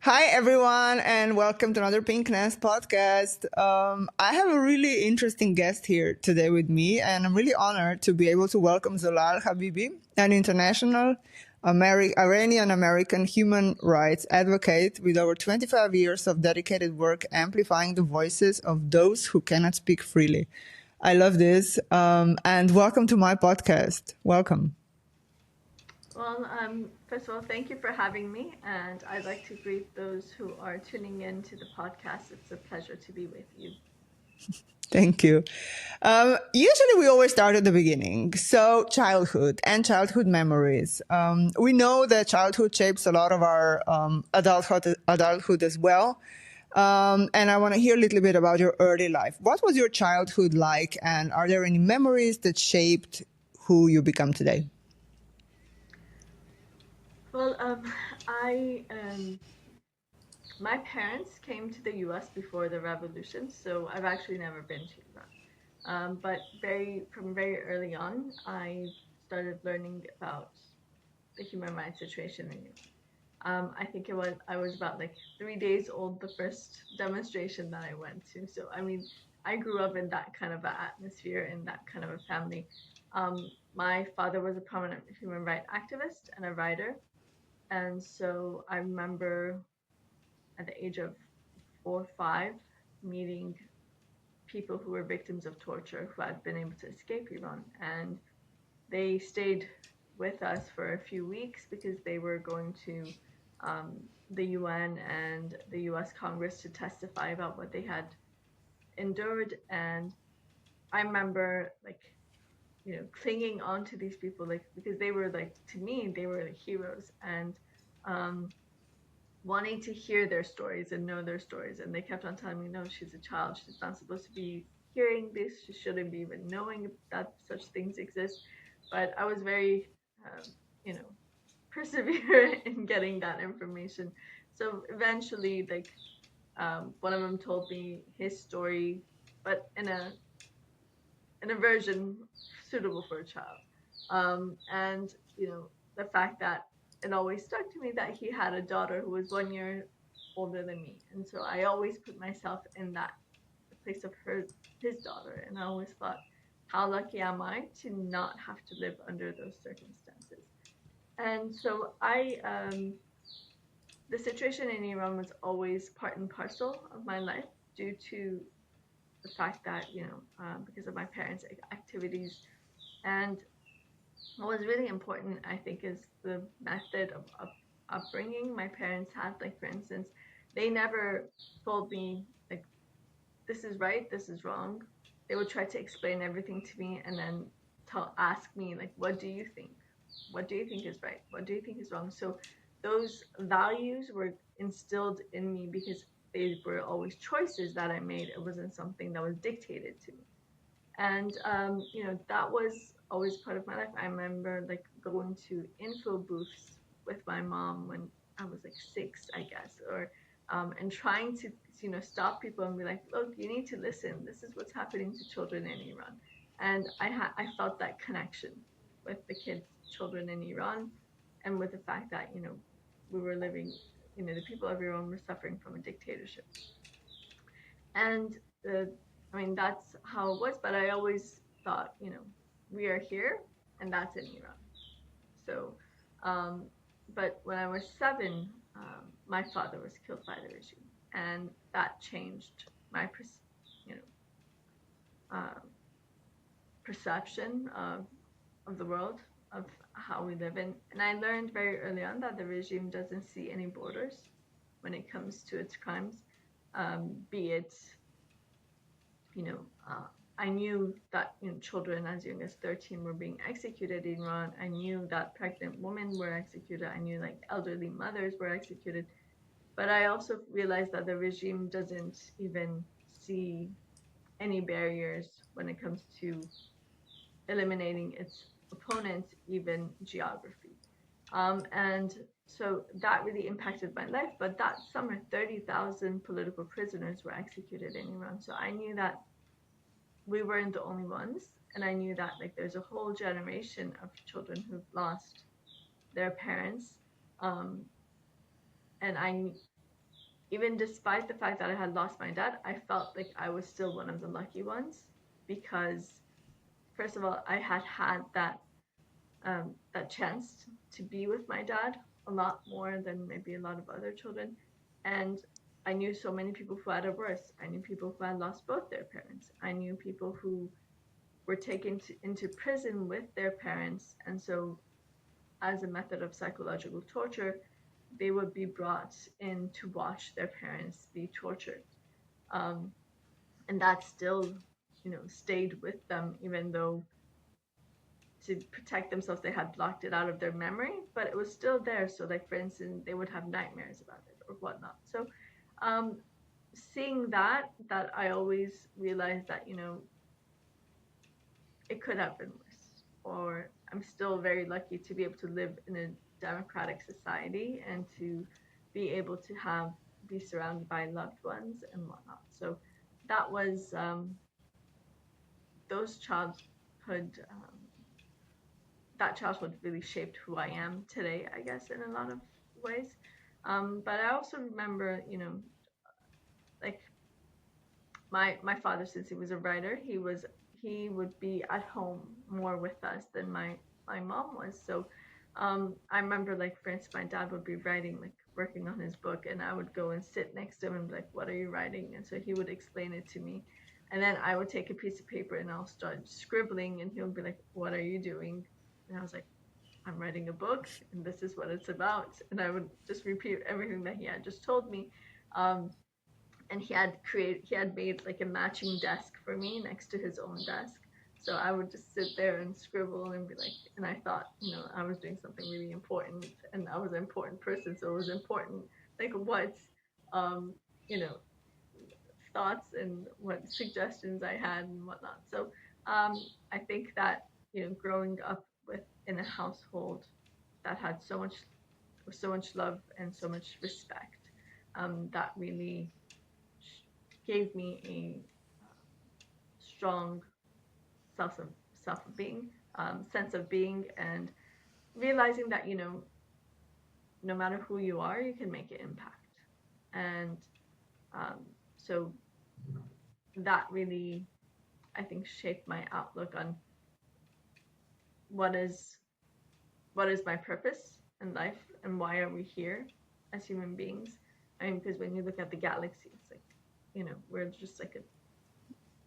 Hi, everyone, and welcome to another Pink Nest podcast. I have a really interesting guest here today with me, and I'm really honored to be able to welcome Zolal Habibi, an international Iranian American human rights advocate with over 25 years of dedicated work amplifying the voices of those who cannot speak freely. I love this, and welcome to my podcast. Welcome. Well, first of all, thank you for having me, and I'd like to greet those who are tuning in to the podcast. It's a pleasure to be with you. Thank you. Usually, we always start at the beginning. So, childhood and childhood memories. We know that childhood shapes a lot of our adulthood as well. And I want to hear a little bit about your early life. What was your childhood like, and are there any memories that shaped who you become today? Well, I my parents came to the U.S. before the revolution, so I've actually never been to Iran. But from very early on, I started learning about the human rights situation in Iran. I think I was about like 3 days old the first demonstration that I went to. So I mean, I grew up in that kind of an atmosphere, in that kind of a family. My father was a prominent human rights activist and a writer, and so I remember at the age of 4 or 5 meeting people who were victims of torture who had been able to escape Iran, and they stayed with us for a few weeks because they were going to the UN and the US Congress to testify about what they had endured. And I remember, like, clinging on to these people, like, because they were, like, to me, they were like heroes, and um, wanting to hear their stories and know their stories. And they kept on telling me, no, she's a child. She's not supposed to be hearing this. She shouldn't be even knowing that such things exist. But I was very, you know, persevere in getting that information. So eventually, like, one of them told me his story, but in a version suitable for a child. And the fact that it always stuck to me that he had a daughter who was 1 year older than me, and so I always put myself in that the place of his daughter, and I always thought, how lucky am I to not have to live under those circumstances. And so the situation in Iran was always part and parcel of my life due to the fact that, because of my parents' activities. And what was really important, I think, is the method of upbringing my parents had. Like, for instance, they never told me, like, this is right, this is wrong. They would try to explain everything to me and then ask me, like, what do you think? What do you think is right? What do you think is wrong? So those values were instilled in me because they were always choices that I made. It wasn't something that was dictated to me. And that was always part of my life. I remember, like, going to info booths with my mom when I was like 6, I guess, or and trying to stop people and be like, look, you need to listen. This is what's happening to children in Iran. And I felt that connection with the kids, children in Iran, and with the fact that we were living, the people of Iran were suffering from a dictatorship. And uh, I mean, that's how it was. But I always thought, we are here, and that's in Iran. So, um, but when I was 7, my father was killed by the regime, and that changed my, you know, uh, perception of the world, of how we live in. And I learned very early on that the regime doesn't see any borders when it comes to its crimes, be it you know, uh, I knew that children as young as 13 were being executed in Iran. I knew that pregnant women were executed. I knew, like, elderly mothers were executed. But I also realized that the regime doesn't even see any barriers when it comes to eliminating its opponents, even geography. And so that really impacted my life. But that summer, 30,000 political prisoners were executed in Iran. So I knew that we weren't the only ones, and I knew that, like, there's a whole generation of children who've lost their parents. um, and even despite the fact that I had lost my dad, I felt like I was still one of the lucky ones because, first of all, I had had that chance to be with my dad a lot more than maybe a lot of other children, and I knew so many people who had it worse. I knew people who had lost both their parents. I knew people who were taken into prison with their parents, and so as a method of psychological torture, they would be brought in to watch their parents be tortured. Um, and that still, stayed with them, even though to protect themselves, they had blocked it out of their memory, but it was still there. So, like, for instance, they would have nightmares about it or whatnot. So, um, seeing that I always realized that, it could have been worse. Or I'm still very lucky to be able to live in a democratic society and to be able to be surrounded by loved ones and whatnot. So that was those childhood that childhood really shaped who I am today, I guess, in a lot of ways. But I also remember, like my father, since he was a writer, he would be at home more with us than my mom was. So I remember, like, for instance, my dad would be writing, like working on his book, and I would go and sit next to him and be like, what are you writing? And so he would explain it to me, and then I would take a piece of paper and I'll start scribbling, and he'll be like, what are you doing? And I was like, I'm writing a book and this is what it's about. And I would just repeat everything that he had just told me. um, and he had made like a matching desk for me next to his own desk, so I would just sit there and scribble and be like, and I thought, I was doing something really important, and I was an important person, so it was important, like, what um you know thoughts and what suggestions I had and whatnot. So I think that, growing up with in a household that had so much love and so much respect, that really gave me a strong self self of being, sense of being, and realizing that, no matter who you are, you can make an impact. And um, so that really, I think, shaped my outlook on what is what is my purpose in life and why are we here as human beings. I mean, because when you look at the galaxy, it's like, we're just like a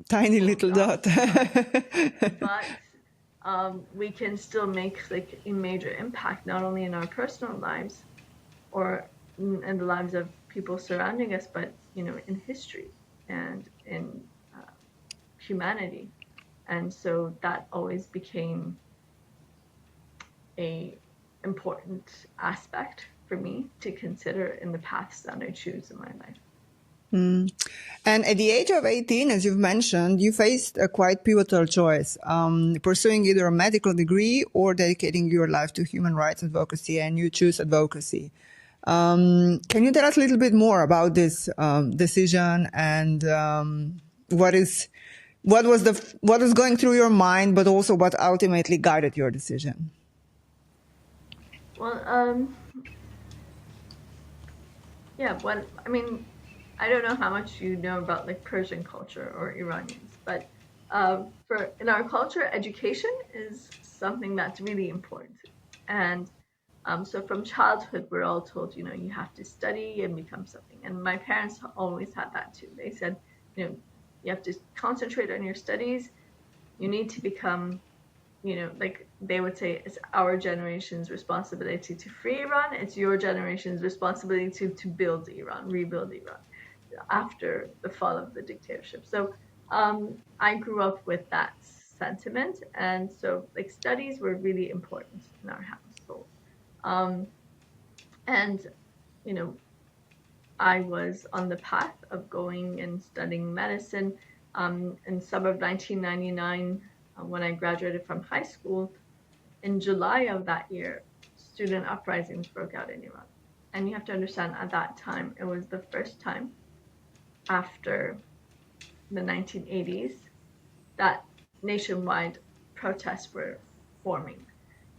Tiny couple of little dot. dots, but we can still make like a major impact, not only in our personal lives or in the lives of people surrounding us, but, in history and in uh, humanity. And so that always became a important aspect for me to consider in the paths that I choose in my life. Mm. And at the age of 18, as you've mentioned, you faced a quite pivotal choice, pursuing either a medical degree or dedicating your life to human rights advocacy, and you choose advocacy. Can you tell us a little bit more about this decision and what was going through your mind, but also what ultimately guided your decision? Well, yeah, what I mean, I don't know how much you know about like Persian culture or Iranians, but for in our culture, education is something that's really important. And so from childhood, we're all told, you have to study and become something. And my parents always had that too. They said, you have to concentrate on your studies. You need to become, like they would say, it's our generation's responsibility to free Iran. It's your generation's responsibility to build Iran, rebuild Iran after the fall of the dictatorship. So I grew up with that sentiment, and so like studies were really important in our household. Um, and you know, I was on the path of going and studying medicine. In summer of 1999, when I graduated from high school, in July of that year, student uprisings broke out in Iran. And you have to understand, at that time, it was the first time after the 1980s that nationwide protests were forming.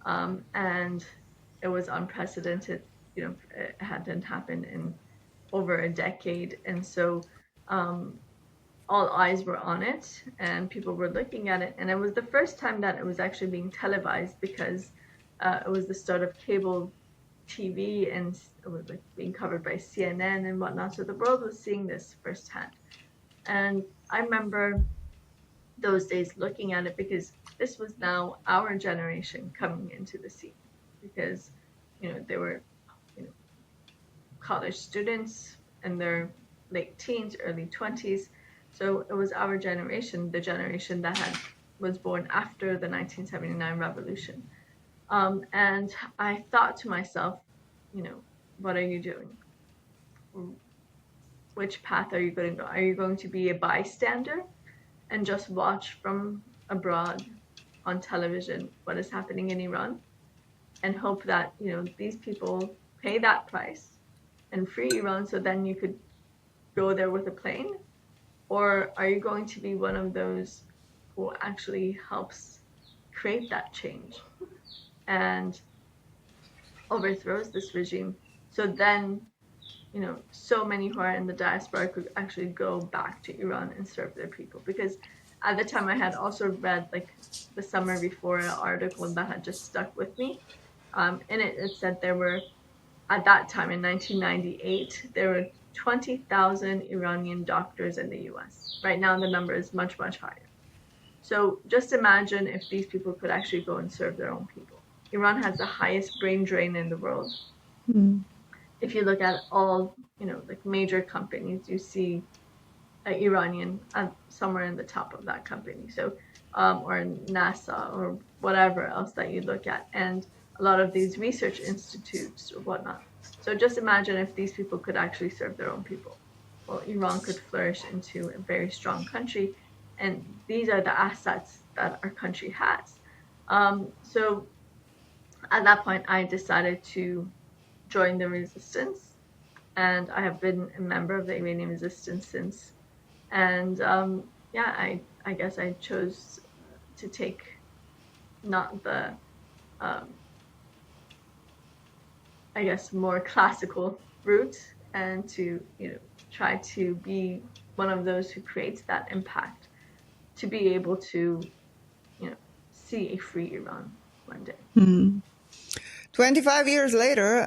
And it was unprecedented. It hadn't happened in over a decade. And so all eyes were on it and people were looking at it. And it was the first time that it was actually being televised, because it was the start of cable TV, and it was like being covered by CNN and whatnot. So the world was seeing this firsthand. And I remember those days looking at it, because this was now our generation coming into the scene, because they were college students in their late teens, early 20s. So it was our generation, the generation that was born after the 1979 revolution. And I thought to myself, what are you doing? Which path are you going to go? Are you going to be a bystander and just watch from abroad on television what is happening in Iran and hope that these people pay that price and free Iran, so then you could go there with a plane? Or are you going to be one of those who actually helps create that change and overthrows this regime? So then, so many who are in the diaspora could actually go back to Iran and serve their people. Because at the time I had also read, like the summer before, an article that had just stuck with me. In it said there were, at that time in 1998, there were 20,000 Iranian doctors in the US. Right now, the number is much, much higher. So just imagine if these people could actually go and serve their own people. Iran has the highest brain drain in the world. If you look at all, like major companies, you see an Iranian somewhere in the top of that company. So, or NASA or whatever else that you look at, and a lot of these research institutes or whatnot. So just imagine if these people could actually serve their own people. Well, Iran could flourish into a very strong country, and these are the assets that our country has. So at that point, I decided to join the resistance, and I have been a member of the Iranian resistance since. And yeah, I guess I chose to take not the um, I guess more classical route, and to try to be one of those who creates that impact, to be able to see a free Iran one day. 25 years later,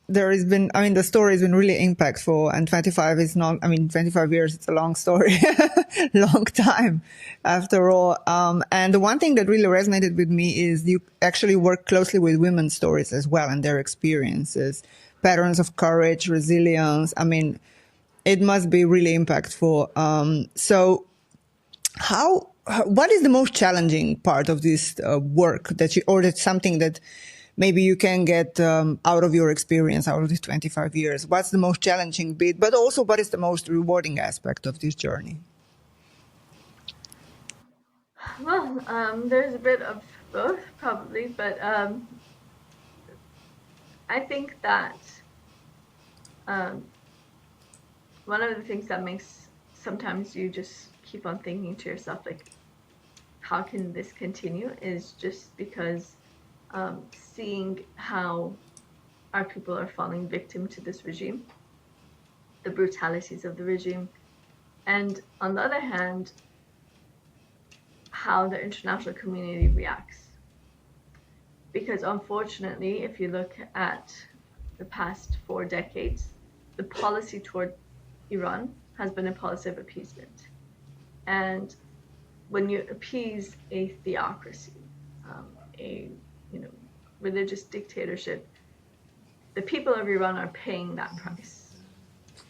there has been, I mean, the story has been really impactful, and 25 is not, I mean, 25 years, it's a long story, long time after all. And the one thing that really resonated with me is you actually work closely with women's stories as well and their experiences, patterns of courage, resilience. I mean, it must be really impactful. So what is the most challenging part of this work or that's something that maybe you can get out of your experience, out of these 25 years? What's the most challenging bit, but also what is the most rewarding aspect of this journey? Well, there's a bit of both probably, but I think that um, one of the things that makes sometimes you just keep on thinking to yourself, like, how can this continue, is just because seeing how our people are falling victim to this regime, the brutalities of the regime, and on the other hand, how the international community reacts. Because unfortunately, if you look at the past 4 decades, the policy toward Iran has been a policy of appeasement. And when you appease a theocracy, a religious dictatorship, the people of Iran are paying that price.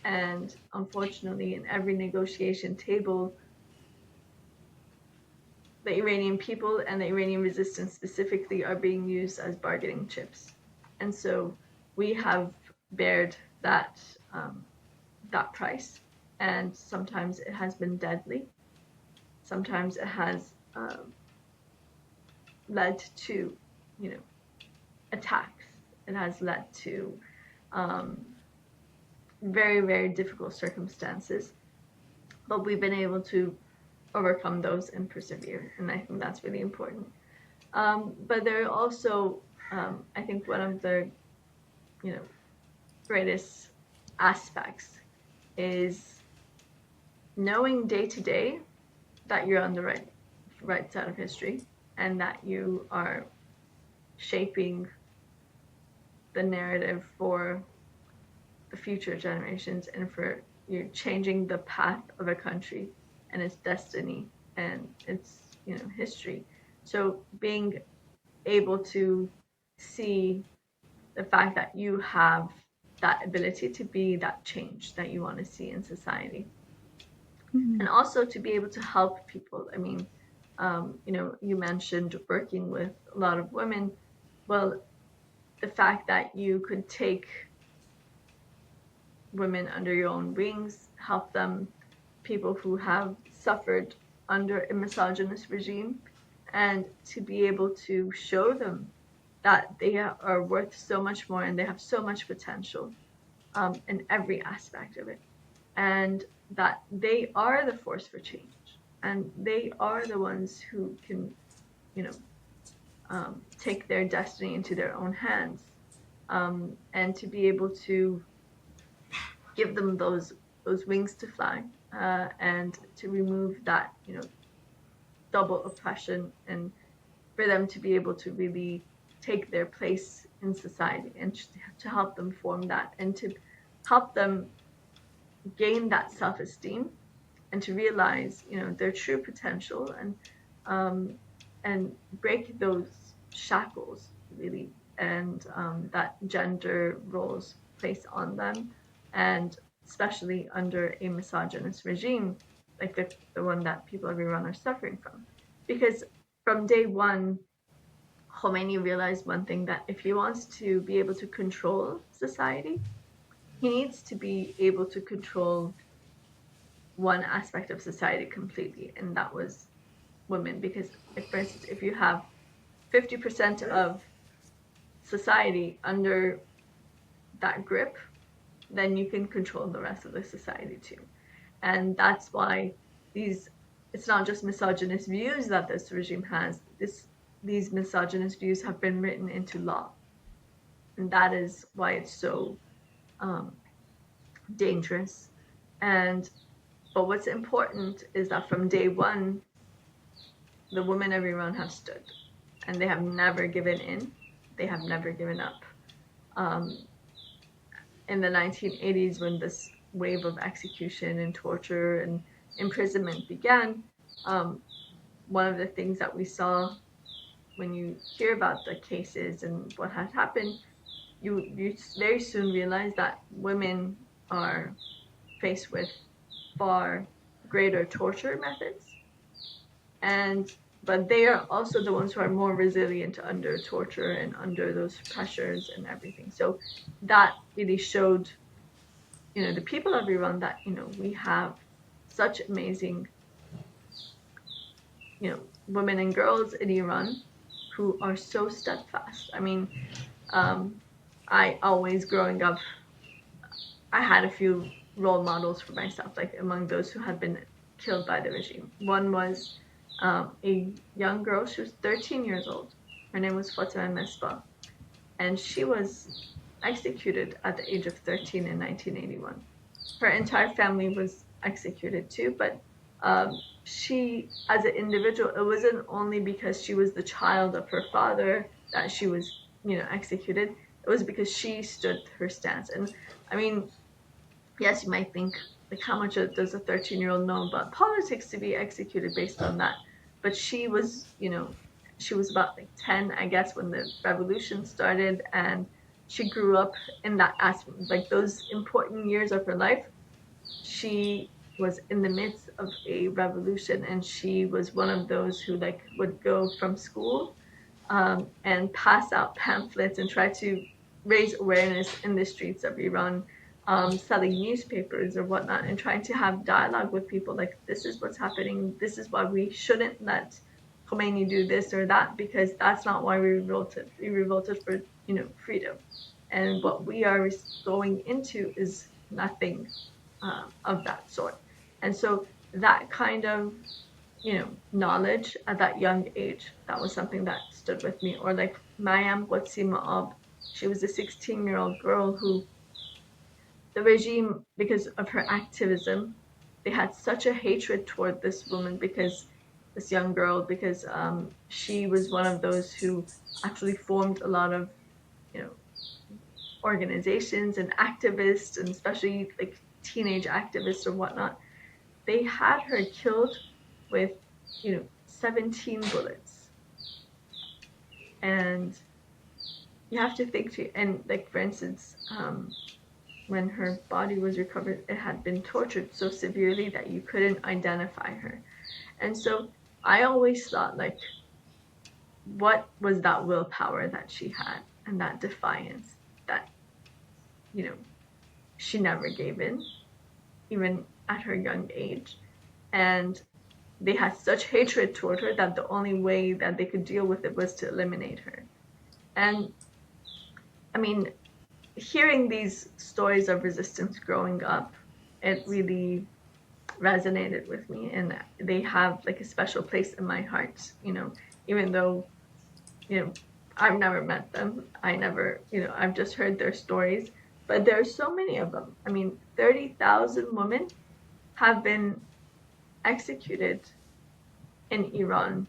And unfortunately, in every negotiation table, the Iranian people and the Iranian resistance specifically are being used as bargaining chips. And so we have bared that price, and sometimes it has been deadly. Sometimes it has led to, attacks. It has led to very, very difficult circumstances. But we've been able to overcome those and persevere, and I think that's really important. But there are also, I think one of the, greatest aspects is knowing day to day that you're on the right side of history, and that you are shaping the narrative for the future generations, and for you're changing the path of a country and its destiny and its history. So being able to see the fact that you have that ability to be that change that you want to see in society, and also to be able to help people. I mean, you mentioned working with a lot of women. Well, the fact that you could take women under your own wings, help them, people who have suffered under a misogynist regime, and to be able to show them that they are worth so much more and they have so much potential, in every aspect of it, and that they are the force for change, and they are the ones who can, you know, take their destiny into their own hands, and to be able to give them those wings to fly, and to remove that double oppression, and for them to be able to really take their place in society, and to help them form that, and to help them gain that self-esteem, and to realize their true potential, and break those shackles really, and that gender roles place on them, and especially under a misogynist regime like the one that people of Iran are suffering from. Because from day one, Khomeini realized one thing, that if he wants to be able to control society, he needs to be able to control one aspect of society completely, and that was women. Because, if, for instance, if you have 50% of society under that grip, then you can control the rest of the society too. And that's why it's not just misogynist views that this regime has. These misogynist views have been written into law, and that is why it's so dangerous. But what's important is that from day one, the women of Iran have stood, and they have never given in. They have never given up. In the 1980s, when this wave of execution and torture and imprisonment began, one of the things that we saw when you hear about the cases and what had happened, you very soon realize that women are faced with far greater torture methods, but they are also the ones who are more resilient under torture and under those pressures and everything. So that really showed, the people of Iran, that, we have such amazing, women and girls in Iran who are so steadfast. I mean, I always, growing up, I had a few role models for myself, like among those who had been killed by the regime. One was a young girl. She was 13 years old. Her name was Fatima Mesbah, and she was executed at the age of 13 in 1981. Her entire family was executed too, but she, as an individual, it wasn't only because she was the child of her father that she was, executed. It was because she stood her stance. And I mean, yes, you might think, like, how much does a 13-year-old know about politics to be executed based on that? But she was, she was about like 10, I guess, when the revolution started, and she grew up in that aspect, like those important years of her life. She was in the midst of a revolution, and she was one of those who would go from school, and pass out pamphlets and try to raise awareness in the streets of Iran, selling newspapers or whatnot, and trying to have dialogue with people, like, this is what's happening, this is why we shouldn't let Khomeini do this or that, because that's not why we revolted. We revolted for, freedom. And what we are going into is nothing of that sort. And so that kind of, knowledge at that young age, that was something that stood with me. Or like Mayam Quatsima Ab, she was a 16-year-old girl who the regime, because of her activism, they had such a hatred toward this woman, because this young girl, because she was one of those who actually formed a lot of, you know, organizations and activists, and especially like teenage activists or whatnot. They had her killed with, 17 bullets. And you have to think to, and like for instance, when her body was recovered, it had been tortured so severely that you couldn't identify her. And so I always thought, like, what was that willpower that she had, and that defiance that, you know, she never gave in, even at her young age. And they had such hatred toward her that the only way that they could deal with it was to eliminate her. And I mean, hearing these stories of resistance growing up, it really resonated with me, and they have like a special place in my heart, even though, I've never met them. I never, I've just heard their stories, but there are so many of them. I mean, 30,000 women have been executed in Iran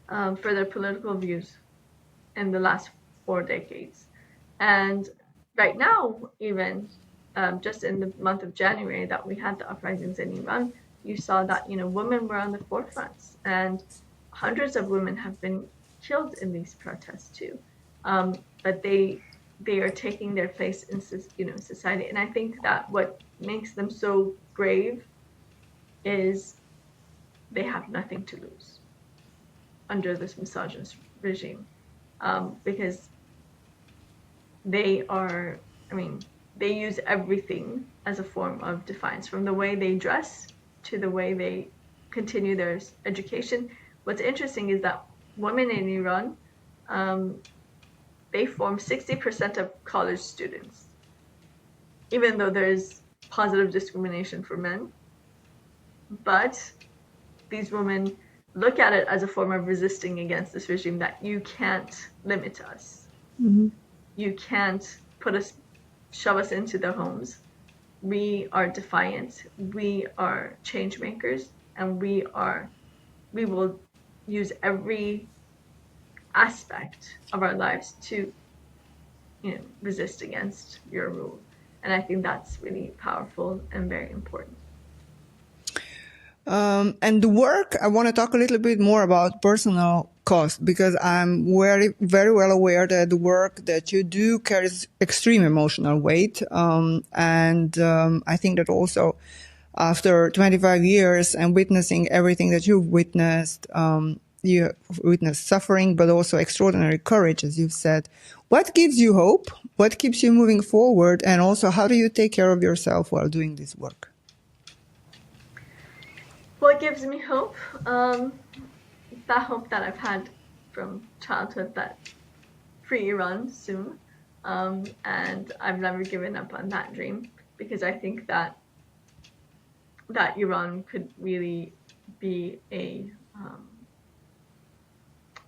for their political views in the last 4 decades. And right now, even just in the month of January that we had the uprisings in Iran, you saw that, women were on the forefronts, and hundreds of women have been killed in these protests too. But they are taking their place in, society. And I think that what makes them so brave is they have nothing to lose under this misogynist regime, because they are, I mean, they use everything as a form of defiance, from the way they dress to the way they continue their education. What's interesting is that women in Iran, they form 60% of college students, even though there's positive discrimination for men. But these women look at it as a form of resisting against this regime, that you can't limit us. Mm-hmm. You can't shove us into their homes. We are defiant. We are change makers, and we will use every aspect of our lives to, resist against your rule. And I think that's really powerful and very important. And the work, I want to talk a little bit more about personal cost, because I'm very, very well aware that the work that you do carries extreme emotional weight. I think that also after 25 years and witnessing everything that you've witnessed, you witnessed suffering, but also extraordinary courage, as you've said. What gives you hope? What keeps you moving forward? And also, how do you take care of yourself while doing this work? What gives me hope? That hope that I've had from childhood, that free Iran soon. And I've never given up on that dream, because I think that Iran could really be a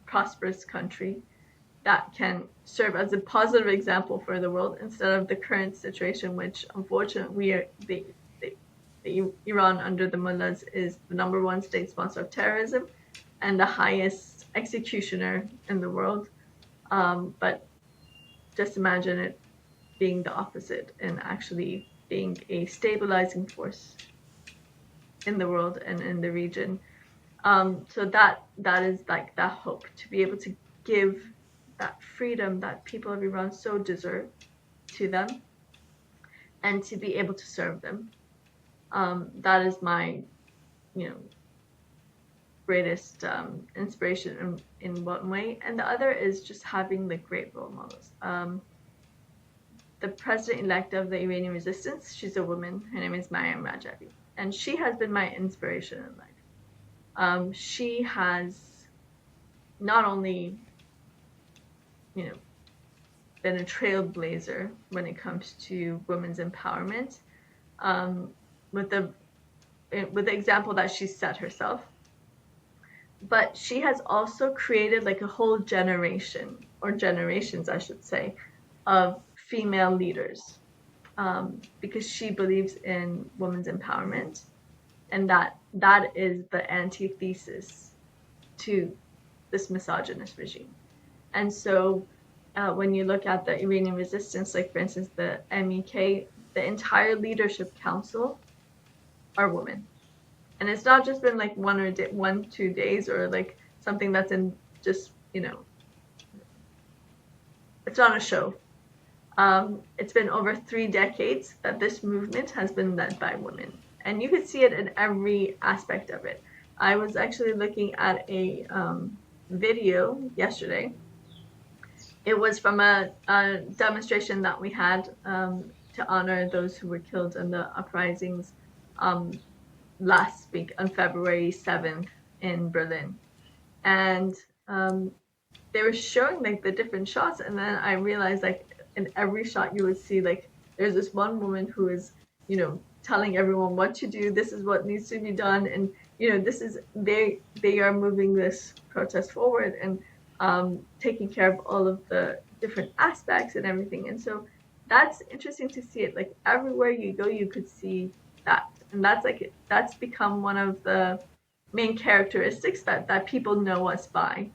prosperous country that can serve as a positive example for the world, instead of the current situation, which unfortunately Iran under the mullahs is the #1 state sponsor of terrorism and the highest executioner in the world. But just imagine it being the opposite, and actually being a stabilizing force in the world and in the region. So that is like that hope, to be able to give that freedom that people of Iran so deserve to them, and to be able to serve them. That is my, greatest inspiration in one way. And the other is just having the great role models. The president-elect of the Iranian resistance, she's a woman. Her name is Mariam Rajavi. And she has been my inspiration in life. She has not only, been a trailblazer when it comes to women's empowerment, with the example that she set herself, but she has also created like a whole generation, or generations, I should say, of female leaders. because she believes in women's empowerment, and that is the antithesis to this misogynist regime. And so when you look at the Iranian resistance, like for instance the MEK, the entire leadership council are women. And it's not just been like 2 days or like something that's in just, it's not a show. It's been over 3 decades that this movement has been led by women. And you could see it in every aspect of it. I was actually looking at a video yesterday. It was from a demonstration that we had to honor those who were killed in the uprisings last week on February 7th in Berlin. And they were showing like the different shots, and then I realized like in every shot you would see like there's this one woman who is, telling everyone what to do. This is what needs to be done, and this is they are moving this protest forward and taking care of all of the different aspects and everything. And so that's interesting to see it. Like everywhere you go, you could see that, and that's become one of the main characteristics that people know us by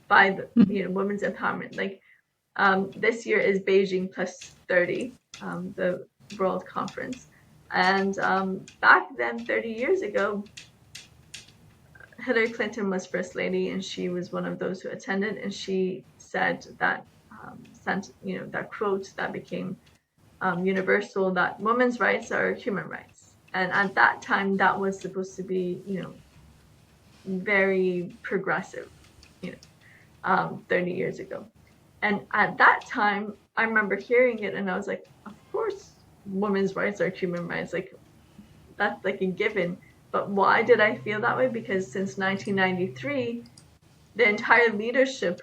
the women's empowerment. Like this year is Beijing plus 30, the World Conference, and back then 30 years ago, Hillary Clinton was first lady, and she was one of those who attended, and she said that that quote that became universal, that women's rights are human rights. And at that time that was supposed to be very progressive, 30 years ago. And at that time, I remember hearing it and I was like, of course, women's rights are human rights. Like, that's like a given. But why did I feel that way? Because since 1993, the entire leadership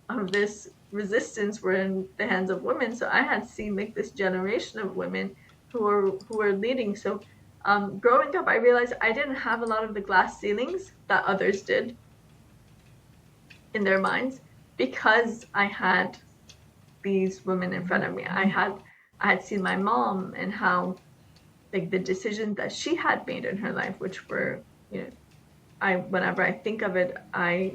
of this resistance were in the hands of women. So I had seen like this generation of women who were leading. So growing up, I realized I didn't have a lot of the glass ceilings that others did in their minds, because I had these women in front of me. I had seen my mom and how like the decisions that she had made in her life, which were, whenever I think of it, I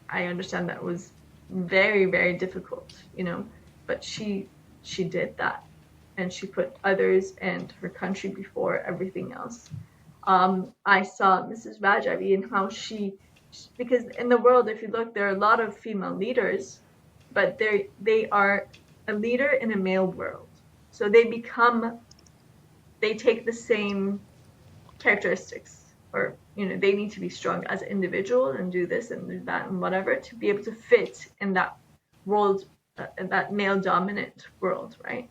understand that it was very, very difficult, but she did that, and she put others and her country before everything else. I saw Mrs. Rajavi and how because in the world, if you look, there are a lot of female leaders, but they are a leader in a male world. So they take the same characteristics, or they need to be strong as an individual and do this and do that and whatever to be able to fit in that world, that male dominant world, right?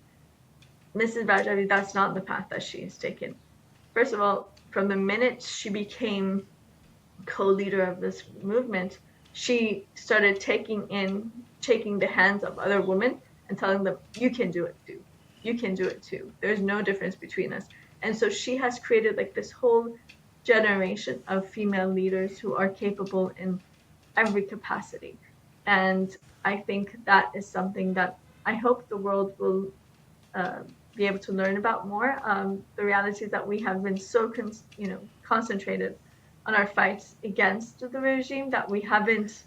Mrs. Rajavi, that's not the path that she has taken. First of all, from the minute she became co-leader of this movement, she started taking the hands of other women and telling them, you can do it too. You can do it too. There's no difference between us. And so she has created like this whole generation of female leaders who are capable in every capacity. And I think that is something that I hope the world will be able to learn about more. The reality is that we have been so concentrated on our fights against the regime that we haven't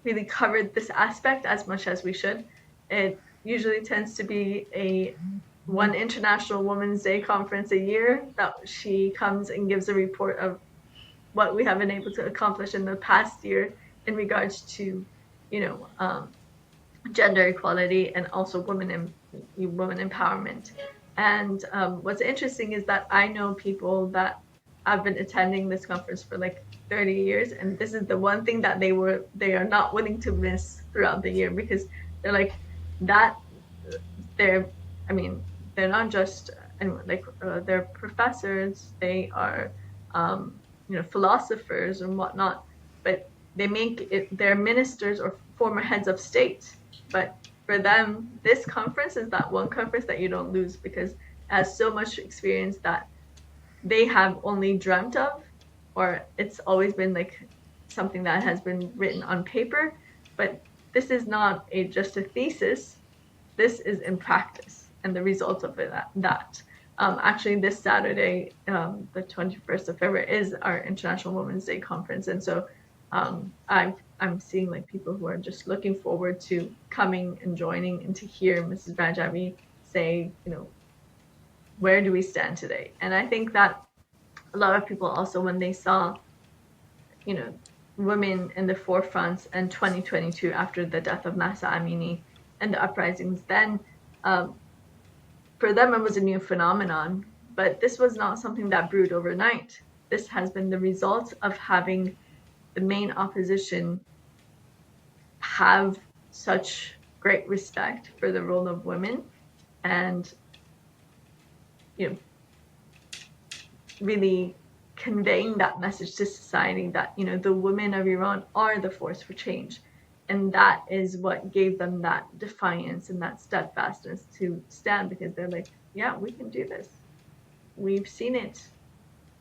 really covered this aspect as much as we should. It usually tends to be one International Women's Day conference a year that she comes and gives a report of what we have been able to accomplish in the past year in regards to, gender equality and also women empowerment. And what's interesting is that I know people that have been attending this conference for like 30 years, and this is the one thing that they are not willing to miss throughout the year, because they're like that. They're not just they're professors, they are philosophers and whatnot, but they make it, they're ministers or former heads of state. But for them, this conference is that one conference that you don't lose, because it has so much experience that they have only dreamt of, or it's always been like something that has been written on paper. But this is not just a thesis. This is in practice. and the results of that. Actually, this Saturday, the 21st of February, is our International Women's Day conference, and so I'm seeing like people who are just looking forward to coming and joining and to hear Mrs. Rajabi say, where do we stand today? And I think that a lot of people also, when they saw, women in the forefront in 2022 after the death of Mahsa Amini and the uprisings, then for them it was a new phenomenon. But this was not something that brewed overnight. This has been the result of having the main opposition have such great respect for the role of women, and really conveying that message to society that the women of Iran are the force for change, and that is what gave them that defiance and that steadfastness to stand, because they're like, yeah, we can do this, we've seen it,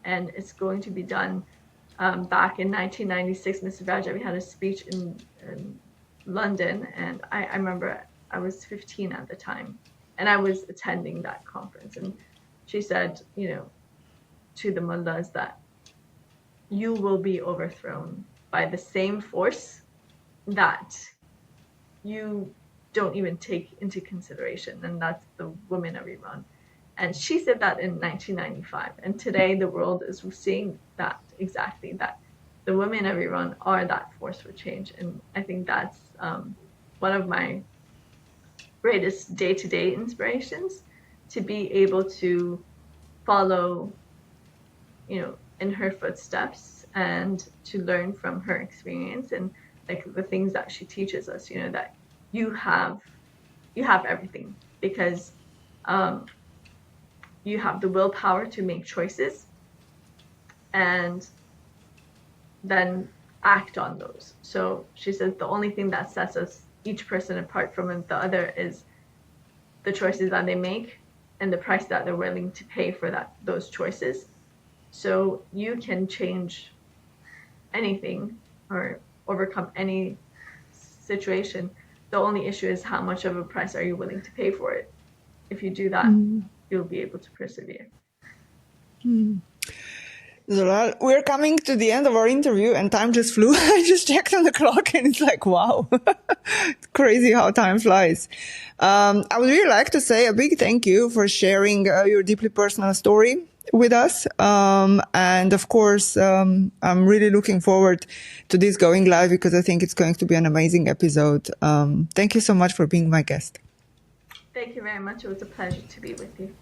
and it's going to be done. Back in 1996, Mrs. Rajabi had a speech in London, and I remember I was 15 at the time, and I was attending that conference, and she said, to the mullahs that you will be overthrown by the same force that you don't even take into consideration, and that's the women of Iran. And she said that in 1995, and today the world is seeing that exactly, that the women of Iran are that force for change. And I think that's one of my greatest day-to-day inspirations, to be able to follow in her footsteps and to learn from her experience, and like the things that she teaches us, that you have everything, because you have the willpower to make choices and then act on those. So she says the only thing that sets us, each person, apart from the other is the choices that they make and the price that they're willing to pay for those choices. So you can change anything or overcome any situation. The only issue is how much of a price are you willing to pay for it. If you do that, you'll be able to persevere. Zolal, we're coming to the end of our interview, and time just flew. I just checked on the clock, and it's like, wow, it's crazy how time flies. I would really like to say a big thank you for sharing your deeply personal story with us. And of course, I'm really looking forward to this going live, because I think it's going to be an amazing episode. Thank you so much for being my guest. Thank you very much. It was a pleasure to be with you.